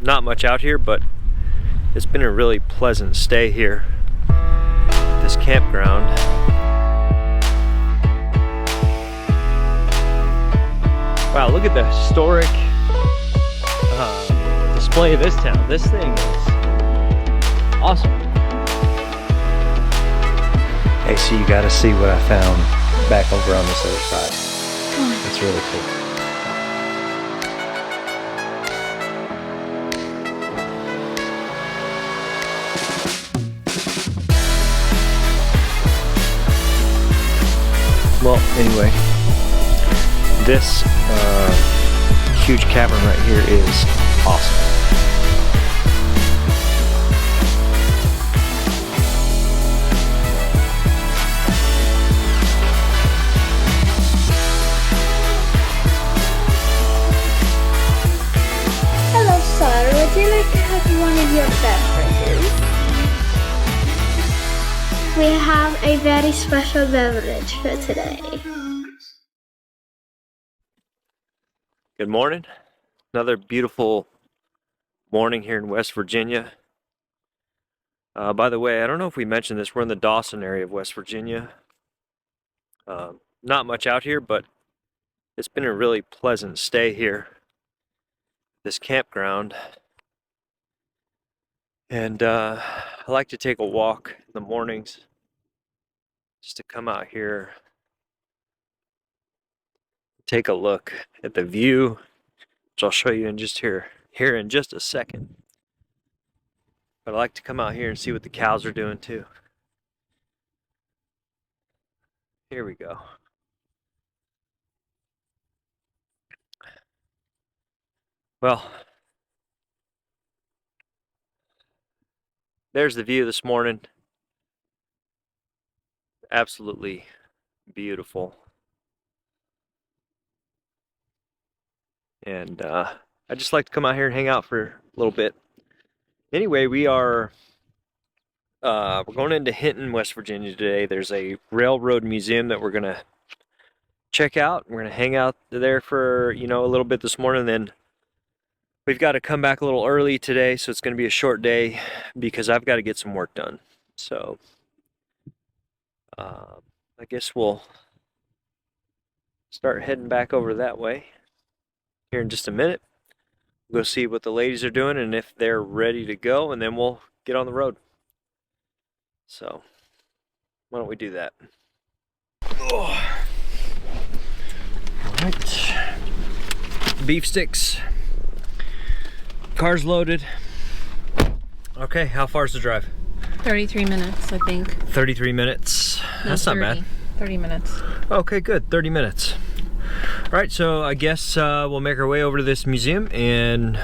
not much out here, but it's been a really pleasant stay here at this campground. Wow, look at the historic display of this town. This thing is awesome. Hey, so you gotta see what I found back over on this other side. It's really cool. Well, anyway, this huge cavern right here is awesome. Hello, sir. Would you like to have one of your beverages? We have a very special beverage for today. Good morning. Another beautiful morning here in West Virginia. By the way, I don't know if we mentioned this, we're in the Dawson area of West Virginia. Not much out here, but it's been a really pleasant stay here, this campground. And I like to take a walk in the mornings, just to come out here, take a look at the view, which I'll show you in just here in just a second. But I like to come out here and see what the cows are doing too. Here we go. Well, there's the view this morning. Absolutely beautiful. And I just like to come out here and hang out for a little bit. Anyway, we're going into Hinton, West Virginia today. There's a railroad museum that we're gonna check out. We're gonna hang out there for a little bit this morning. Then we've got to come back a little early today, so it's gonna be a short day because I've got to get some work done. So I guess we'll start heading back over that way here in just a minute. We'll go see what the ladies are doing and if they're ready to go, and then we'll get on the road. So why don't we do that? Oh. All right. Beef sticks. Car's loaded. Okay, how far is the drive? 33 minutes, I think. 33 minutes. No, That's 30. not bad. 30 minutes. Okay, good. 30 minutes. All right, so I guess we'll make our way over to this museum and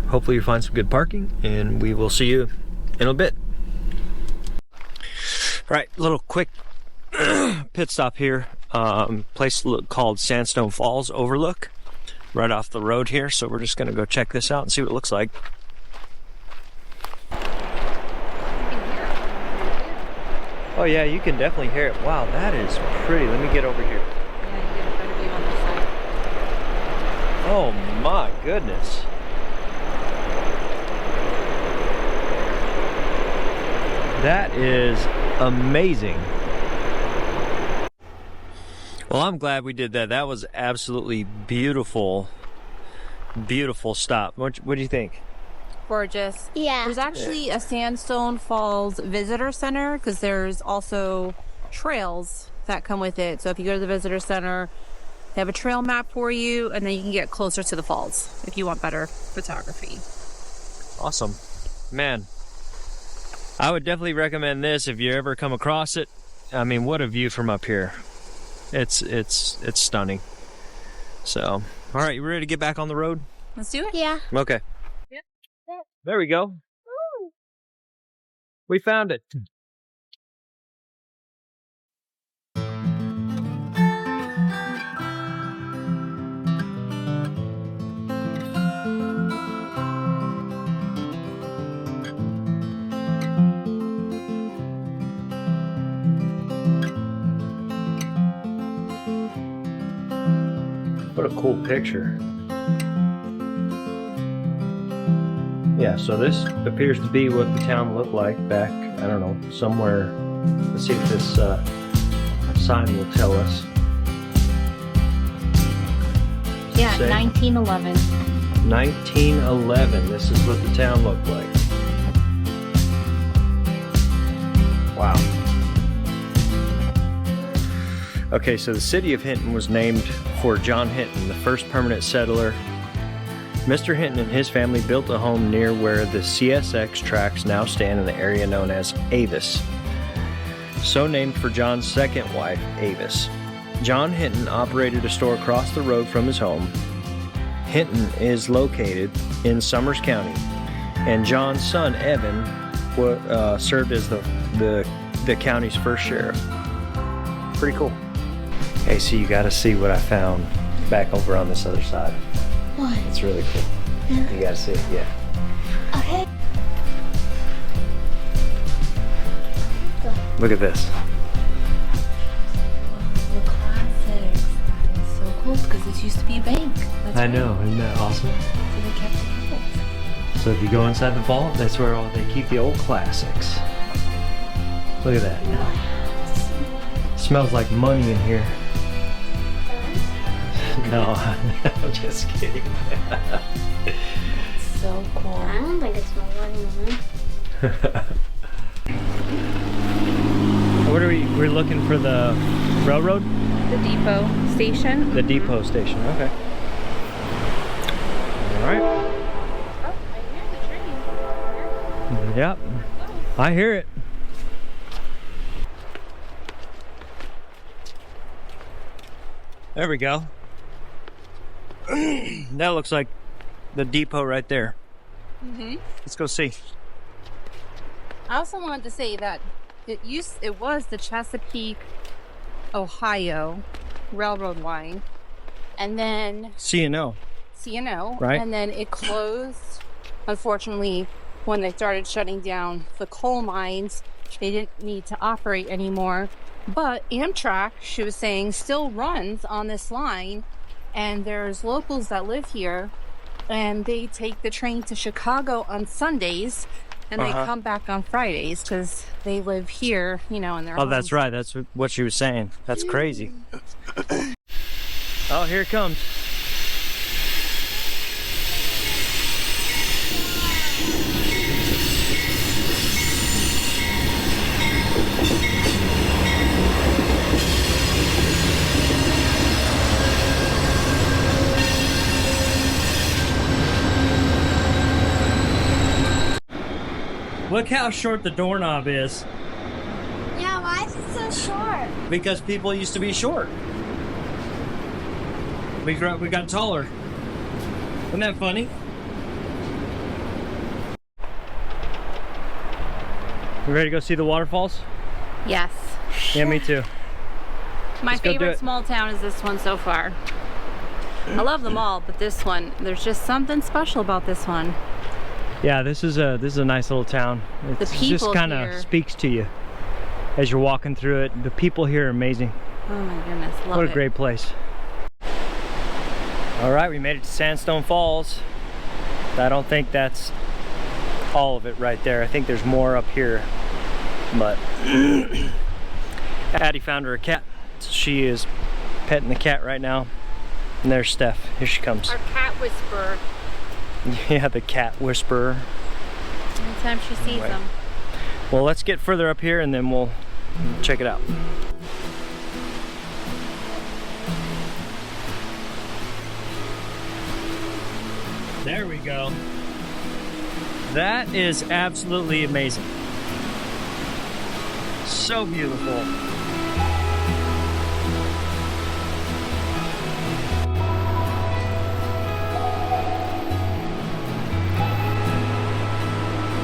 hopefully you find some good parking, and we will see you in a bit. All right, little quick pit stop here. Place called Sandstone Falls overlook, right off the road here. So we're just gonna go check this out and see what it looks like. Oh yeah, you can definitely hear it. Wow, that is pretty. Let me get over here. Yeah, you get a better view on this side. Oh my goodness. That is amazing. Well, I'm glad we did that. That was absolutely beautiful. Beautiful stop. What do you think? Gorgeous. Yeah. There's actually a Sandstone Falls visitor center because there's also trails that come with it. So if you go to the visitor center, they have a trail map for you, and then you can get closer to the falls if you want better photography. Awesome. Man, I would definitely recommend this if you ever come across it. I mean, what a view from up here. It's stunning. So, all right, you ready to get back on the road? Let's do it. Yeah. Okay. Yep. There we go. Ooh. We found it. What a cool picture. Yeah, so this appears to be what the town looked like back, I don't know, somewhere. Let's see if this sign will tell us. Yeah, Say? 1911. 1911, this is what the town looked like. Wow. Okay, so the city of Hinton was named for John Hinton, the first permanent settler. Mr. Hinton and his family built a home near where the CSX tracks now stand in the area known as Avis, so named for John's second wife, Avis. John Hinton operated a store across the road from his home. Hinton is located in Summers County, and John's son, Evan, served as the county's first sheriff. Pretty cool. Hey, so you gotta see what I found back over on this other side. What? It's really cool. Yeah. You gotta see it, yeah. Okay. Look at this. The classics. That is so cool because this used to be a bank. That's I right. know, isn't that awesome? So they kept the vault. So if you go inside the vault, that's where they keep the old classics. Look at that. Smells like money in here. No, I'm just kidding. So cool. I don't think it smells like money. What are we? We're looking for the railroad? The depot station. The depot station, okay. Alright. Oh, I hear the train. Yep. I hear it. There we go. That looks like the depot right there. Let's go see. I also wanted to say that it was the Chesapeake, Ohio railroad line, and then C&O. C&O, Right. and then it closed. Unfortunately, when they started shutting down the coal mines, they didn't need to operate anymore. But Amtrak, she was saying, still runs on this line, and there's locals that live here, and they take the train to Chicago on Sundays, and they come back on Fridays because they live here, you know, in their Oh, that's homes. right. That's what she was saying. That's crazy. Oh, here it comes. Look how short the doorknob is. Yeah, why is it so short? Because people used to be short. We got taller. Isn't that funny? You ready to go see the waterfalls? Yes. Yeah, me too. My Let's go do favorite it. small town is this one so far. I love them all, but this one, there's just something special about this one. Yeah, this is a nice little town. It just people kind here. of speaks to you as you're walking through it. The people here are amazing. Oh my goodness, love What it. a great place. All right, we made it to Sandstone Falls. I don't think that's all of it right there. I think there's more up here, but Addie found her a cat. So she is petting the cat right now. And there's Steph. Here she comes. Our cat whisperer. Yeah, the cat whisperer. Anytime she sees Right. them. Well, let's get further up here and then we'll check it out. There we go. That is absolutely amazing. So beautiful.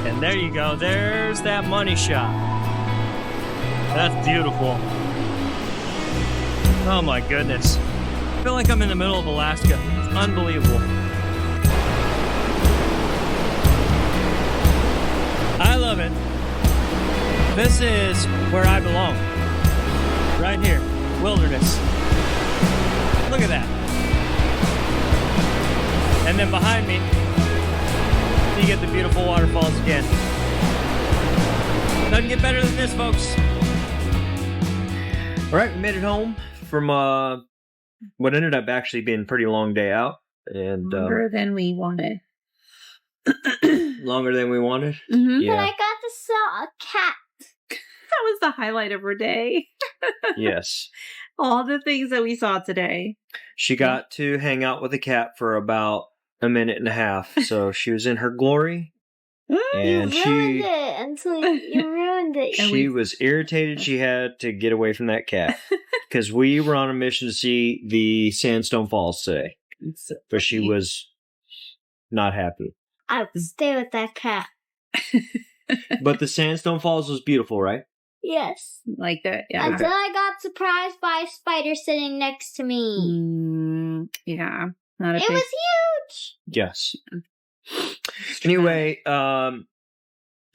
And there you go. There's that money shot. That's beautiful. Oh my goodness. I feel like I'm in the middle of Alaska. It's unbelievable. I love it. This is where I belong. Right here. Wilderness. Look at that. And then behind me, So you get the beautiful waterfalls again. Doesn't get better than this, folks. All right, we made it home from what ended up actually being a pretty long day out. And Longer than we wanted. Longer than we wanted? Mm-hmm. Yeah. But I got to saw a cat. That was the highlight of her day. Yes. All the things that we saw today. She got to hang out with a cat for about a minute and a half. So she was in her glory. And You ruined it until you ruined it. She was irritated she had to get away from that cat. Because we were on a mission to see the Sandstone Falls today. But she was not happy. I would stay with that cat. But the Sandstone Falls was beautiful, right? Yes. Like that, yeah. Until I got surprised by a spider sitting next to me. Yeah. Not a It big- was huge. Yes. Anyway,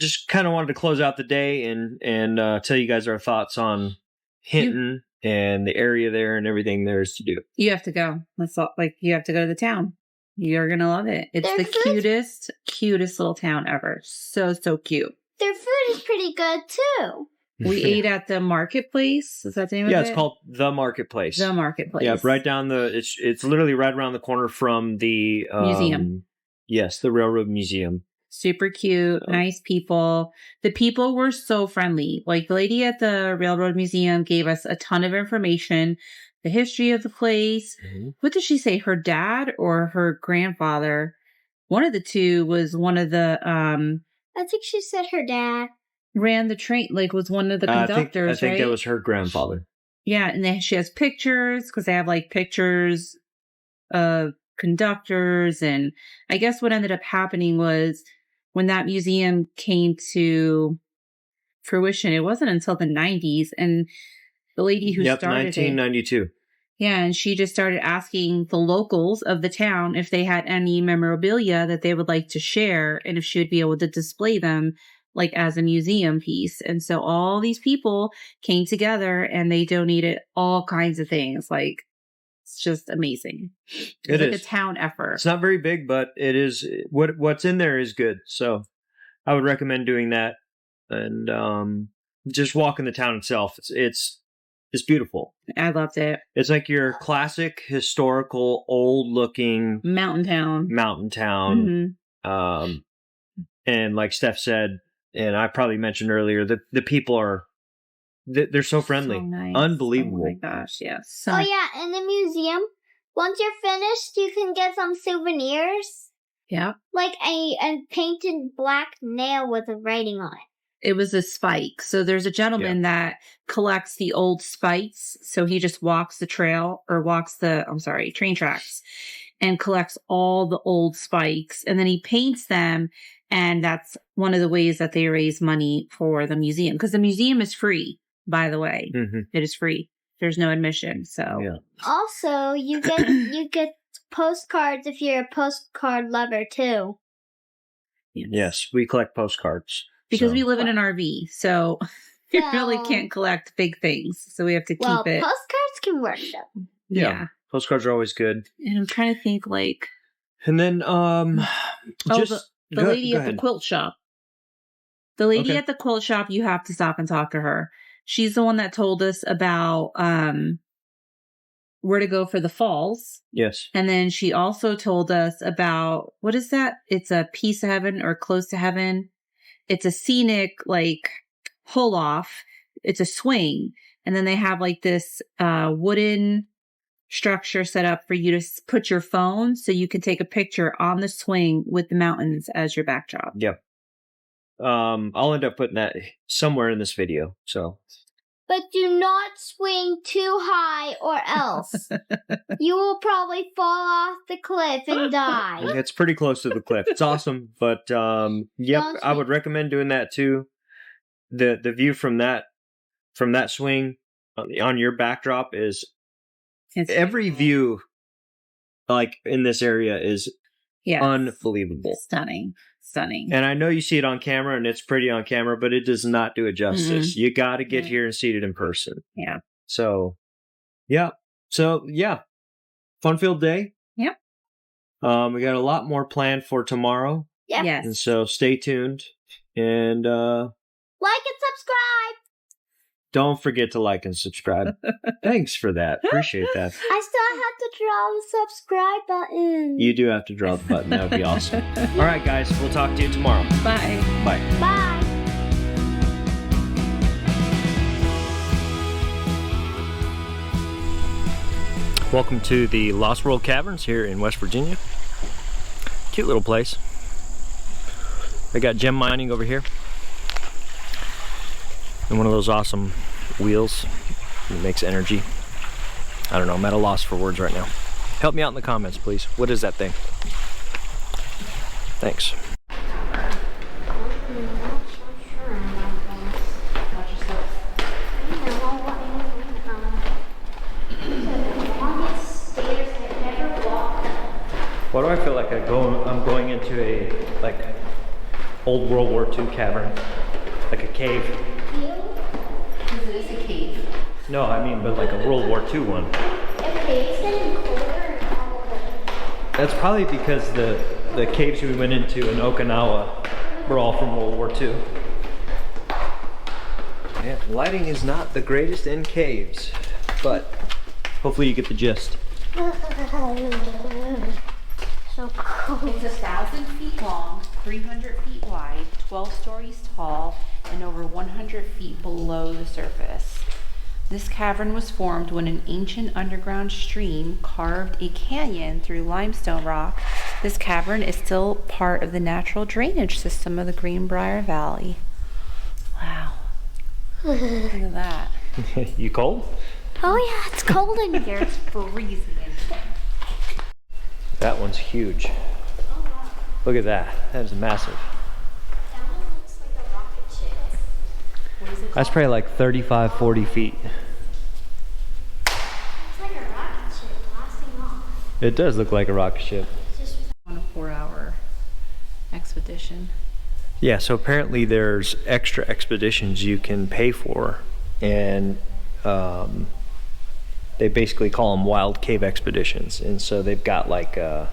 just kind of wanted to close out the day and tell you guys our thoughts on Hinton and the area there and everything there is to do. You have to go. That's all, like, you have to go to the town. You're going to love it. It's Their the food- cutest little town ever. So cute. Their food is pretty good too. We ate at the marketplace. Is that the name of it? Yeah, it's called The Marketplace. The Marketplace. Yeah, right down it's literally right around the corner from the Museum. Yes, the Railroad Museum. Super cute, nice people. The people were so friendly. Like, the lady at the Railroad Museum gave us a ton of information, the history of the place. Mm-hmm. What did she say? Her dad or her grandfather? One of the two was one of the I think she said her dad. ran the train, like was one of the conductors. I think right? that was her grandfather. Yeah, and then she has pictures because they have like pictures of conductors. And I guess what ended up happening was when that museum came to fruition, it wasn't until the 90s. And the lady who started 1992. yeah, and she just started asking the locals of the town if they had any memorabilia that they would like to share and if she would be able to display them like as a museum piece. And so all these people came together and they donated all kinds of things. Like, it's just amazing. It's like a town effort. It's not very big, but it is what's in there is good. So I would recommend doing that and just walking the town itself. It's beautiful. I loved it. It's like your classic historical old looking Mountain town. Mm-hmm. And like Steph said, and I probably mentioned earlier, the people are they're so friendly. So nice. Unbelievable. Oh my gosh, yes. So Oh yeah, in the museum, once you're finished, you can get some souvenirs. yeah. Like a painted black nail with a writing on it. It was a spike. So there's a gentleman that collects the old spikes. So he just walks the train tracks and collects all the old spikes. And then he paints them. And that's one of the ways that they raise money for the museum. Because the museum is free, by the way. Mm-hmm. It is free. There's no admission. So Also, you get postcards if you're a postcard lover too. Yes, we collect postcards. Because so. we live in an RV. So you really Well- can't collect big things. So we have to keep it. Postcards can work though. Yeah. Postcards are always good. And I'm trying to think like. And then The lady at the quilt shop. The lady at the quilt shop, you have to stop and talk to her. She's the one that told us about where to go for the falls. Yes. And then she also told us about, what is that? It's a piece of heaven or close to heaven. It's a scenic, like, pull off. It's a swing. And then they have like this wooden structure set up for you to put your phone so you can take a picture on the swing with the mountains as your backdrop. Yep. I'll end up putting that somewhere in this video. So, But do not swing too high or else you will probably fall off the cliff and die. it's pretty close to the cliff. It's awesome, but yep, I would recommend doing that too. The view from that swing on your backdrop is every view like in this area is unbelievable. Stunning. And I know you see it on camera and it's pretty on camera, but it does not do it justice. You got to get here and see it in person. Yeah. So, yeah. Fun-filled day. Yep. We got a lot more planned for tomorrow. Yep. Yes. And so stay tuned. And Like and subscribe. don't forget to like and subscribe. Thanks for that. Appreciate that. I still have to draw the subscribe button. You do have to draw the button. That would be awesome. All right, guys. We'll talk to you tomorrow. Bye. Bye. Bye. Welcome to the Lost World Caverns here in West Virginia. Cute little place. They got gem mining over here. And one of those awesome wheels that makes energy. I don't know, I'm at a loss for words right now. Help me out in the comments, please. What is that thing? Thanks. Why do I feel like I'm going into a old World War II cavern, like a cave? Because it is a cave. No, I mean, but like a World War II one. Okay, it's getting colder and colder. That's probably because the caves we went into in Okinawa were all from World War II. Yeah, lighting is not the greatest in caves, but hopefully you get the gist. So cold. It's 1,000 feet long, 300 feet wide, 12 stories tall, and over 100 feet below the surface. This cavern was formed when an ancient underground stream carved a canyon through limestone rock. This cavern is still part of the natural drainage system of the Greenbrier Valley. Wow. Look at that. You cold? Oh yeah, it's cold in here. It's freezing in here. That one's huge. Look at that. That is massive. That one looks like a rocket ship. What is it That's called? probably like 35, 40 feet. It's like a rocket ship blasting off. It does look like a rocket ship. It's just On a 4-hour expedition. Yeah, so apparently there's extra expeditions you can pay for, and they basically call them wild cave expeditions. And so they've got like a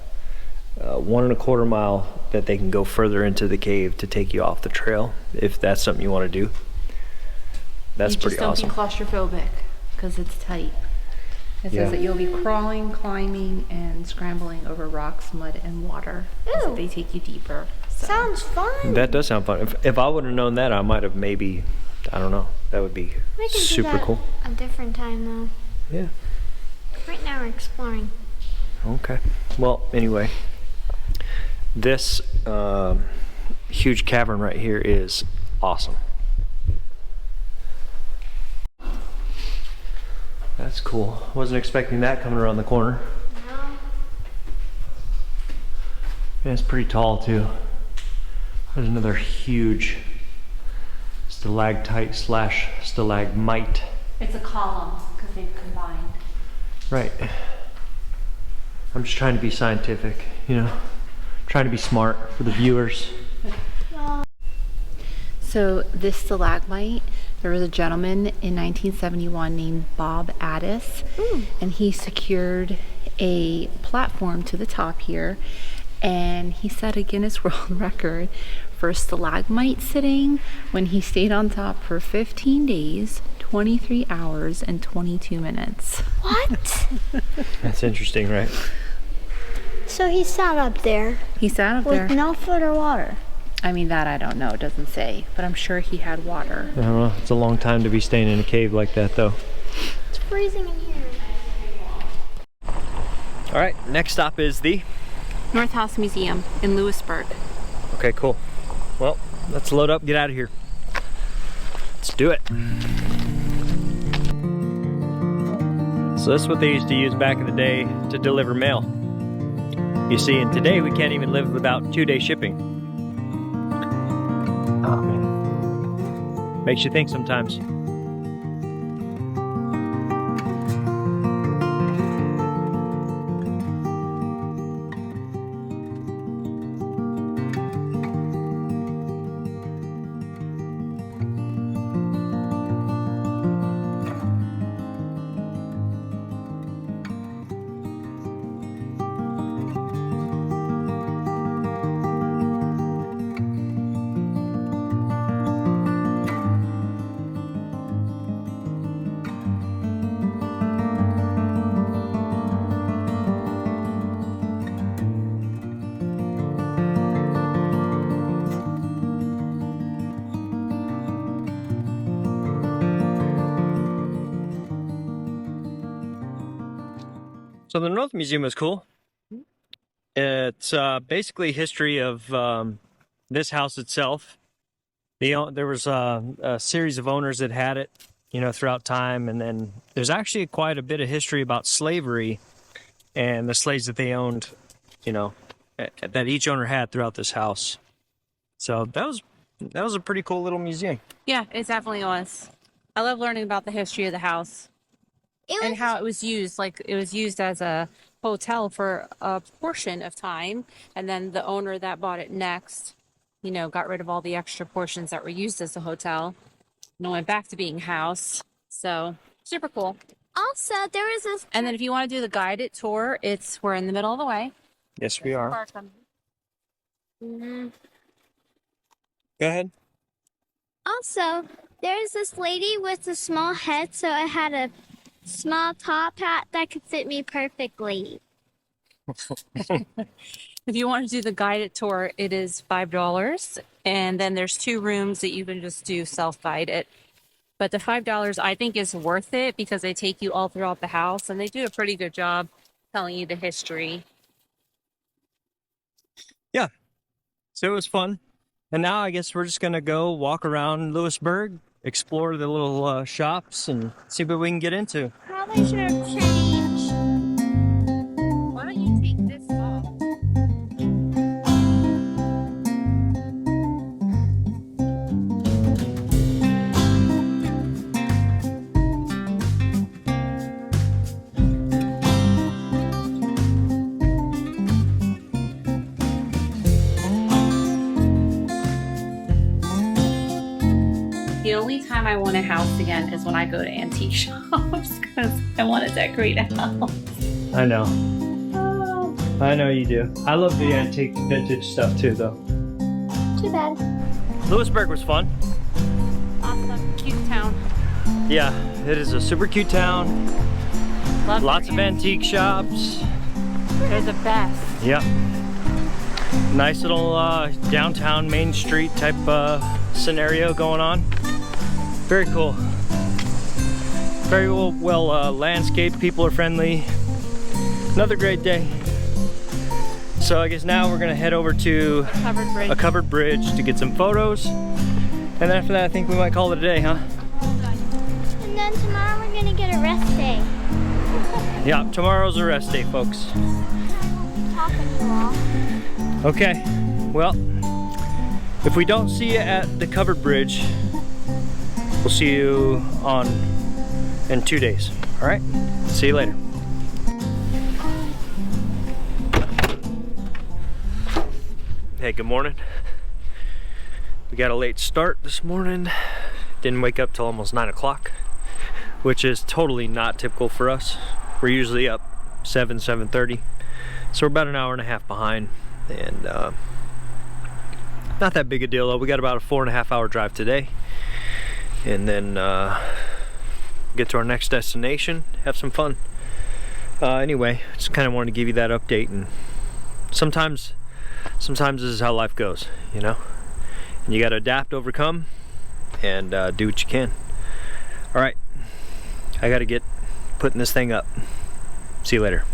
1.25 mile that they can go further into the cave to take you off the trail, if that's something you want to do. That's You pretty just don't awesome. be claustrophobic because it's tight. It Yeah. says that you'll be crawling, climbing, and scrambling over rocks, mud, and water. As Ew. they take you deeper. So. sounds fun. That does sound fun. If I would have known that, I might have maybe, I don't know, that would be We can super do that cool. a different time though. Yeah. Right now we're exploring. Okay. Well, anyway, this huge cavern right here is awesome. That's cool. Wasn't expecting that coming around the corner. No. And it's pretty tall too. There's another huge stalactite slash stalagmite. It's a column because they've combined. Right. I'm just trying to be scientific, you know, trying to be smart for the viewers. So this stalagmite, there was a gentleman in 1971 named Bob Addis, and he secured a platform to the top here, and he set a Guinness World Record for stalagmite sitting when he stayed on top for 15 days, 23 hours, and 22 minutes. What? That's interesting, right? So he sat up there He sat up there. with no food or water. I mean, that I don't know, it doesn't say, but I'm sure he had water. I don't know. It's a long time to be staying in a cave like that, though. It's freezing in here. All right, next stop is the... North House Museum in Lewisburg. Okay, cool. Well, let's load up, get out of here. Let's do it. So this is what they used to use back in the day to deliver mail. You see, and today we can't even live without 2-day shipping. Oh man. Makes you think sometimes. So the North Museum is cool. It's basically history of this house itself. There was a series of owners that had it, you know, throughout time, and then there's actually quite a bit of history about slavery and the slaves that they owned, you know, that each owner had throughout this house. So that was a pretty cool little museum. Yeah, it definitely was. I love learning about the history of the house and how it was used. Like, it was used as a hotel for a portion of time, and then the owner that bought it next, you know, got rid of all the extra portions that were used as a hotel and it went back to being house. So super cool. Also, there is this. And then if you want to do the guided tour, we're in the middle of the way. Yes, we are. Mhm. Go ahead. Also, there's this lady with a small head, so I had a small top hat that could fit me perfectly. If you want to do the guided tour, it is $5. And then there's 2 rooms that you can just do self-guided. But the $5 I think is worth it because they take you all throughout the house and they do a pretty good job telling you the history. Yeah. So it was fun. And now I guess we're just going to go walk around Lewisburg, explore the little shops, and see what we can get into. Probably should have changed. Why don't you take this off? The only time I want a house again is when I go to antique shops because I want to decorate a house. I know. Oh. I know you do. I love the antique vintage stuff too, though. Too bad. Lewisburg was fun. Awesome. Cute town. Yeah, it is a super cute town. Love Lots of antique shops. They're the best. Yep. Nice little downtown Main Street type scenario going on. Very cool. Very well landscaped. People are friendly. Another great day. So I guess now we're gonna head over to a covered bridge to get some photos. And then after that, I think we might call it a day, huh? And then tomorrow we're gonna get a rest day. Yeah, tomorrow's a rest day, folks. Talking to you all. Okay, well, if we don't see you at the covered bridge, we'll see you in 2 days. All right, see you later. Hey, good morning. We got a late start this morning. Didn't wake up till almost 9 o'clock, which is totally not typical for us. We're usually up 7:30. So we're about an hour and a half behind, and not that big a deal though. We got about a 4.5 hour drive today, and then get to our next destination, have some fun. Anyway, just kind of wanted to give you that update, and sometimes this is how life goes, you know, and you got to adapt, overcome, and do what you can. All right, I got to get putting this thing up. See you later.